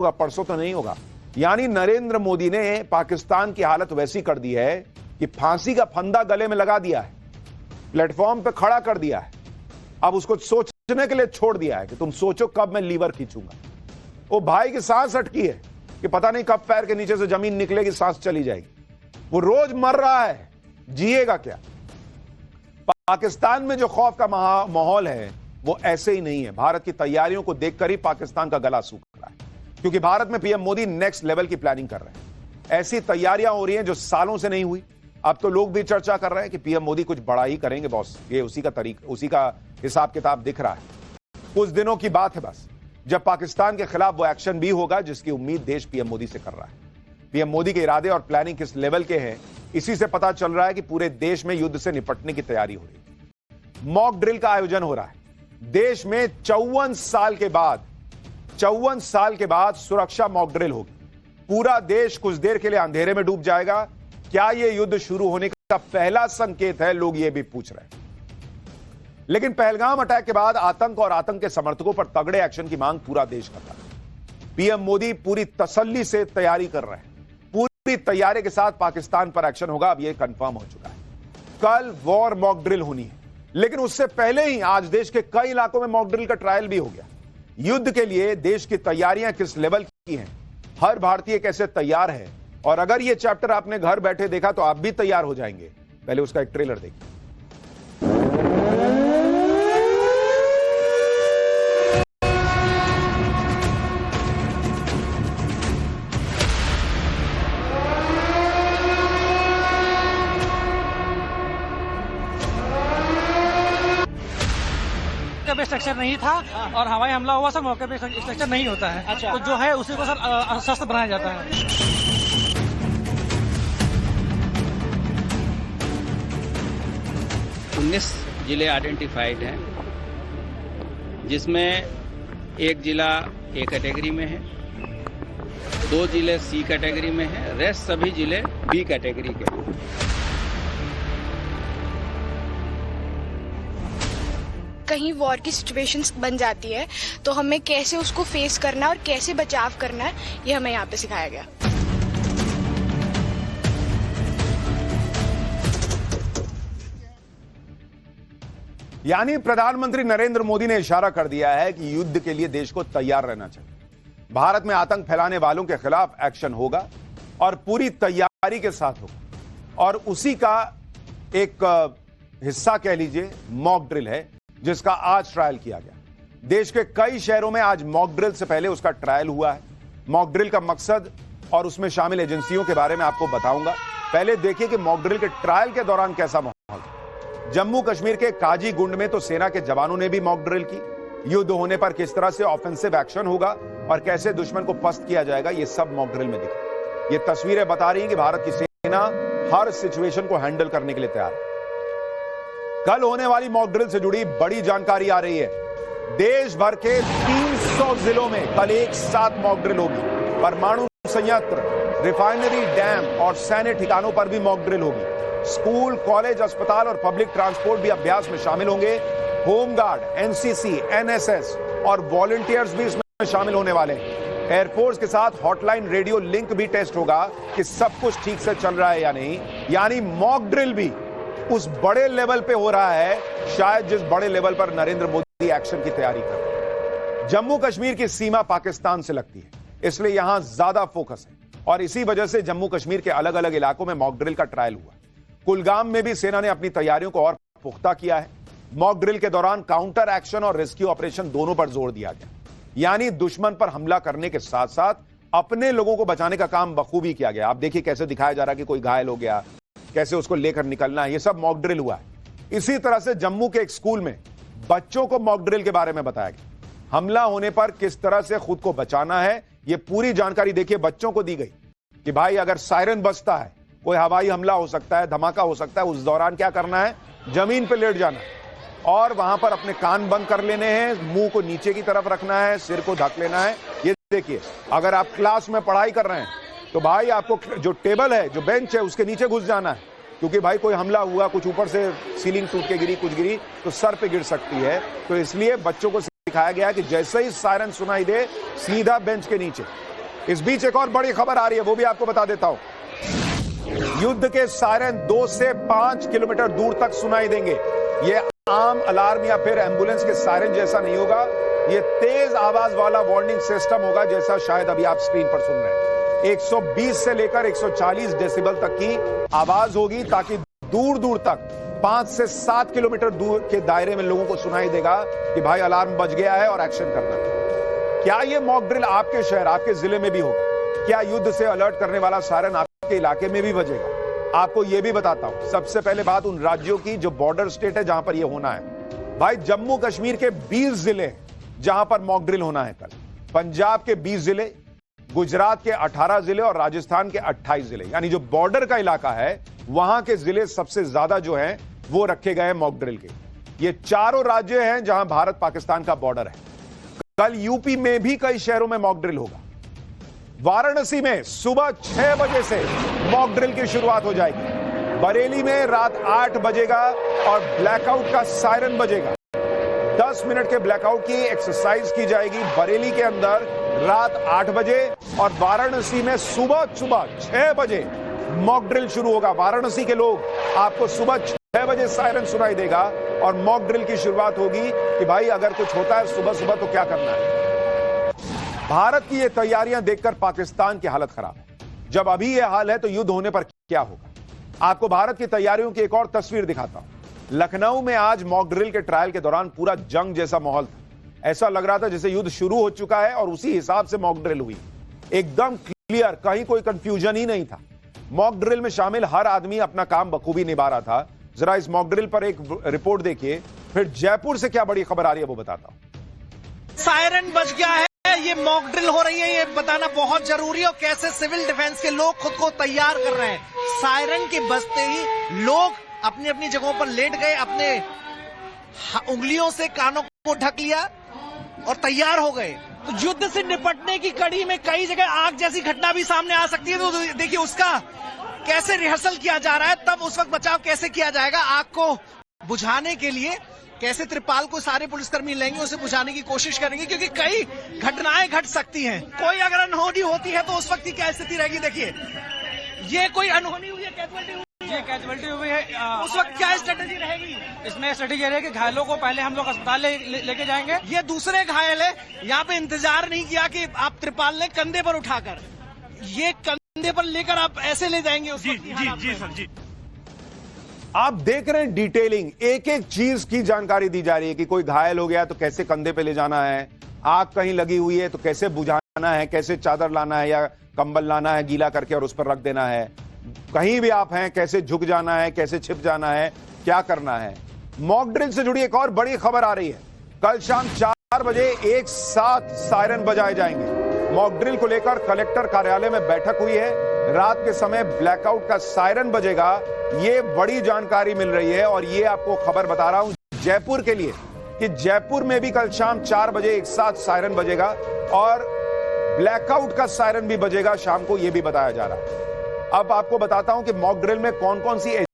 होगा, परसों तो नहीं होगा। यानी नरेंद्र मोदी ने पाकिस्तान की हालत वैसी कर दी है कि फांसी का फंदा गले में लगा दिया है, प्लेटफॉर्म पे खड़ा कर दिया है। अब उसको सोचने के लिए छोड़ दिया है कि तुम सोचो कब मैं लीवर खींचूंगा। वो भाई की सांस अटकी है कि पता नहीं कब पैर के नीचे से जमीन निकलेगी, सांस चली जाएगी। वो रोज मर रहा है, जिएगा क्या? पाकिस्तान में जो खौफ का माहौल है वो ऐसे ही नहीं है। भारत की तैयारियों को देखकर ही पाकिस्तान का गला सूख रहा है, क्योंकि भारत में पीएम मोदी नेक्स्ट लेवल की प्लानिंग कर रहे हैं। ऐसी तैयारियां हो रही हैं जो सालों से नहीं हुई। अब तो लोग भी चर्चा कर रहे हैं कि पीएम मोदी कुछ बड़ा ही करेंगे बॉस। ये उसी का हिसाब किताब दिख रहा है। कुछ दिनों की बात है बस, जब पाकिस्तान के खिलाफ वो एक्शन भी होगा जिसकी उम्मीद देश पीएम मोदी से कर रहा है। पीएम मोदी के इरादे और प्लानिंग किस लेवल के हैं, इसी से पता चल रहा है कि पूरे देश में युद्ध से निपटने की तैयारी हो रही है। मॉक ड्रिल का आयोजन हो रहा है देश में। 54 साल के बाद सुरक्षा मॉक ड्रिल होगी। पूरा देश कुछ देर के लिए अंधेरे में डूब जाएगा। क्या यह युद्ध शुरू होने का पहला संकेत है, लोग यह भी पूछ रहे हैं। लेकिन पहलगाम अटैक के बाद आतंक और आतंक के समर्थकों पर तगड़े एक्शन की मांग पूरा देश कर रहा है। पीएम मोदी पूरी तसल्ली से तैयारी कर रहे हैं। पूरी तैयारी के साथ पाकिस्तान पर एक्शन होगा, अब यह कंफर्म हो चुका है। कल वॉर मॉक ड्रिल होनी है, लेकिन उससे पहले ही आज देश के कई इलाकों में मॉक ड्रिल का ट्रायल भी हो गया। युद्ध के लिए देश की तैयारियां किस लेवल की हैं, हर भारतीय कैसे तैयार है, और अगर यह चैप्टर आपने घर बैठे देखा तो आप भी तैयार हो जाएंगे। पहले उसका एक ट्रेलर देखिए। पे स्ट्रक्चर नहीं था और हवाई हमला हुआ सर, मौके पे स्ट्रक्चर नहीं होता है। अच्छा। तो जो है उसी को सर शस्त्र बनाया जाता है। 19 जिले आइडेंटिफाइड हैं, जिसमें एक जिला ए कैटेगरी में है, 2 जिले सी कैटेगरी में है, रेस्ट सभी जिले बी कैटेगरी के हैं। कहीं वॉर की सिचुएशंस बन जाती है तो हमें कैसे उसको फेस करना और कैसे बचाव करना है, ये हमें यहाँ पे सिखाया गया। यानी प्रधानमंत्री नरेंद्र मोदी ने इशारा कर दिया है कि युद्ध के लिए देश को तैयार रहना चाहिए। भारत में आतंक फैलाने वालों के खिलाफ एक्शन होगा और पूरी तैयारी के साथ होगा। और उसी का एक हिस्सा कह लीजिए मॉक ड्रिल है, जिसका आज ट्रायल किया गया। देश के कई शहरों में आज मॉक ड्रिल से पहले उसका ट्रायल हुआ है। मॉक ड्रिल का मकसद और उसमें शामिल एजेंसियों के बारे में आपको बताऊंगा। पहले देखिए कि मॉक ड्रिल के ट्रायल के दौरान कैसा माहौल था। जम्मू कश्मीर के काजीगुंड में तो सेना के जवानों ने भी मॉक ड्रिल की। युद्ध होने पर किस तरह से ऑफेंसिव एक्शन होगा और कैसे दुश्मन को पस्त किया जाएगा, यह सब मॉक ड्रिल में दिखा। ये तस्वीरें बता रही हैं कि भारत की सेना हर सिचुएशन को हैंडल करने के लिए तैयार है। कल होने वाली मॉक ड्रिल से जुड़ी बड़ी जानकारी आ रही है। देश भर के 300 जिलों में कल एक साथ मॉक ड्रिल होगी। परमाणु संयंत्र, रिफाइनरी, डैम और सैन्य ठिकानों पर भी मॉक ड्रिल होगी। स्कूल, कॉलेज, अस्पताल और पब्लिक ट्रांसपोर्ट भी अभ्यास में शामिल होंगे। होमगार्ड, एनसीसी, एनएसएस और वॉलंटियर्स भी इसमें शामिल होने वाले हैं। एयरफोर्स के साथ हॉटलाइन रेडियो लिंक भी टेस्ट होगा कि सब कुछ ठीक से चल रहा है या नहीं। यानी मॉक ड्रिल भी उस बड़े लेवल पे हो रहा है, शायद जिस बड़े लेवल पर नरेंद्र मोदी एक्शन की तैयारी कर रहे हैं। जम्मू कश्मीर की सीमा पाकिस्तान से लगती है, इसलिए यहां ज्यादा फोकस है और इसी वजह से जम्मू कश्मीर के अलग अलग इलाकों में मॉक ड्रिल का ट्रायल हुआ। कुलगाम में भी सेना ने अपनी तैयारियों को और पुख्ता किया है। मॉक ड्रिल के दौरान काउंटर एक्शन और रेस्क्यू ऑपरेशन दोनों पर जोर दिया गया। यानी दुश्मन पर हमला करने के साथ साथ अपने लोगों को बचाने का काम बखूबी किया गया। आप देखिए कैसे दिखाया जा रहा है कि कोई घायल हो गया, कैसे उसको लेकर निकलना है, ये सब मॉक ड्रिल हुआ है। इसी तरह से जम्मू के एक स्कूल में बच्चों को मॉक ड्रिल के बारे में बताया गया। हमला होने पर किस तरह से खुद को बचाना है, ये पूरी जानकारी देखिए बच्चों को दी गई कि भाई अगर सायरन बजता है, कोई हवाई हमला हो सकता है, धमाका हो सकता है, उस दौरान क्या करना है, जमीन पर लेट जाना है और वहां पर अपने कान बंद कर लेने हैं, मुंह को नीचे की तरफ रखना है, सिर को ढक लेना है। ये देखिए, अगर आप क्लास में पढ़ाई कर रहे हैं तो भाई आपको जो टेबल है, जो बेंच है, उसके नीचे घुस जाना है, क्योंकि भाई कोई हमला हुआ, कुछ ऊपर से सीलिंग टूट के गिरी, कुछ गिरी तो सर पे गिर सकती है। तो इसलिए बच्चों को सिखाया गया कि जैसे ही सायरन सुनाई दे, सीधा बेंच के नीचे। इस बीच एक और बड़ी खबर आ रही है, वो भी आपको बता देता हूं। युद्ध के सायरन 2 से 5 किलोमीटर दूर तक सुनाई देंगे। ये आम अलार्म या फिर एम्बुलेंस के सायरन जैसा नहीं होगा, ये तेज आवाज वाला वार्निंग सिस्टम होगा, जैसा शायद अभी आप स्क्रीन पर सुन रहे हैं। 120 से लेकर 140 डेसिबल तक की आवाज होगी, ताकि दूर दूर तक 5 से 7 किलोमीटर दूर के दायरे में लोगों को सुनाई देगा कि भाई अलार्म बज गया है और एक्शन करना है। क्या ये मॉक ड्रिल आपके शहर, आपके जिले में भी होगा? क्या युद्ध से अलर्ट करने वाला सायरन आपके इलाके में भी बजेगा? आपको यह भी बताता हूं। सबसे पहले बात उन राज्यों की जो बॉर्डर स्टेट है, जहां पर यह होना है। भाई जम्मू कश्मीर के 20 जिले जहां पर मॉक ड्रिल होना है कल, पंजाब के 20 जिले, गुजरात के 18 जिले और राजस्थान के 28 जिले, यानी जो बॉर्डर का इलाका है वहां के जिले सबसे ज्यादा जो है वो रखे गए हैं मॉक ड्रिल के। ये चारों राज्य हैं जहां भारत पाकिस्तान का बॉर्डर है। कल यूपी में भी कई शहरों में मॉक ड्रिल होगा। वाराणसी में सुबह 6 बजे से मॉक ड्रिल की शुरुआत हो जाएगी। बरेली में रात 8 बजेगा और ब्लैकआउट का सायरन बजेगा। 10 मिनट के ब्लैकआउट की एक्सरसाइज की जाएगी बरेली के अंदर रात 8 बजे, और वाराणसी में सुबह 6 बजे मॉक ड्रिल शुरू होगा। वाराणसी के लोग, आपको सुबह 6 बजे सायरन सुनाई देगा और मॉक ड्रिल की शुरुआत होगी कि भाई अगर कुछ होता है सुबह सुबह तो क्या करना है। भारत की ये तैयारियां देखकर पाकिस्तान की हालत खराब है। जब अभी यह हाल है तो युद्ध होने पर क्या होगा? आपको भारत की तैयारियों की एक और तस्वीर दिखाता हूं। लखनऊ में आज मॉक ड्रिल के ट्रायल के दौरान पूरा जंग जैसा माहौल था। ऐसा लग रहा था जैसे युद्ध शुरू हो चुका है और उसी हिसाब से मॉक ड्रिल हुई। एकदम क्लियर, कहीं कोई कंफ्यूजन ही नहीं था। मॉक ड्रिल में शामिल हर आदमी अपना काम बखूबी निभा रहा था। जरा इस मॉक ड्रिल पर एक रिपोर्ट देखिए, फिर जयपुर से क्या बड़ी खबर आ रही है वो बताता हूं। सायरन बज गया है, ये मॉक ड्रिल हो रही है, ये बताना बहुत जरूरी है। और कैसे सिविल डिफेंस के लोग खुद को तैयार कर रहे हैं। सायरन के बजते ही लोग अपनी अपनी जगहों पर लेट गए, अपने उंगलियों से कानों को ढक लिया और तैयार हो गए। तो युद्ध से निपटने की कड़ी में कई जगह आग जैसी घटना भी सामने आ सकती है। तो देखिए उसका कैसे रिहर्सल किया जा रहा है, तब उस वक्त बचाव कैसे किया जाएगा। आग को बुझाने के लिए कैसे त्रिपाल को सारे पुलिसकर्मी लेंगे, उसे बुझाने की कोशिश करेंगे, क्योंकि कई घटनाएं घट सकती हैं। कोई अगर अनहोनी होती है तो उस वक्त की क्या स्थिति रहेगी। देखिए ये कोई अनहोनी हुई है, कैजुअलिटी हुई है, ये कैजुअलिटी हुई है, उस वक्त क्या स्ट्रेटेजी रहेगी? इसमें स्ट्रेटेजी रहेगी कि घायलों को पहले हम लोग अस्पताल लेके जाएंगे। ये दूसरे घायल है, यहाँ पे इंतजार नहीं किया कि आप त्रिपाल ने कंधे पर उठाकर, ये कंधे पर लेकर आप ऐसे ले जाएंगे उस वक्त। जी सर जी। आप देख रहे हैं डिटेलिंग, एक एक चीज की जानकारी दी जा रही है कि कोई घायल हो गया तो कैसे कंधे पे ले जाना है, आग कहीं लगी हुई है तो कैसे बुझाना है, कैसे चादर लाना है या कंबल लाना है गीला करके और उस पर रख देना है, कहीं भी आप हैं कैसे झुक जाना है, कैसे छिप जाना है, क्या करना है। मॉक ड्रिल से जुड़ी एक और बड़ी खबर आ रही है। कल शाम 4 बजे एक साथ सायरन बजाए जाएंगे। मॉक ड्रिल को लेकर कलेक्टर कार्यालय में बैठक हुई है। रात के समय ब्लैकआउट का सायरन बजेगा, ये बड़ी जानकारी मिल रही है। और ये आपको खबर बता रहा हूं जयपुर के लिए कि जयपुर में भी कल शाम 4 बजे एक साथ सायरन बजेगा और ब्लैकआउट का सायरन भी बजेगा शाम को, यह भी बताया जा रहा है। अब आपको बताता हूं कि मॉक ड्रिल में कौन कौन सी